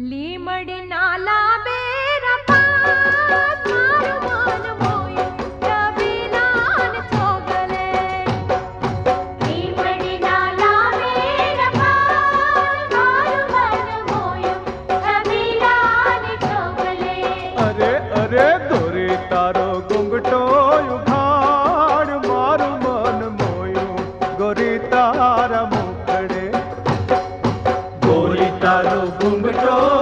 લીમડી નાલા બેરા પાર મારું મન મોયું રવિલાલ ચોગલે લીમડી નાલા બેરા પાર મારું મન મોયું રવિલાલ ચોગલે અરે અરે દોરી તારો ઘૂંઘટો ઉઘાડ મારું મન મોયું ગોરી તારા મુખડે ગોરી તારો ઘૂંઘટો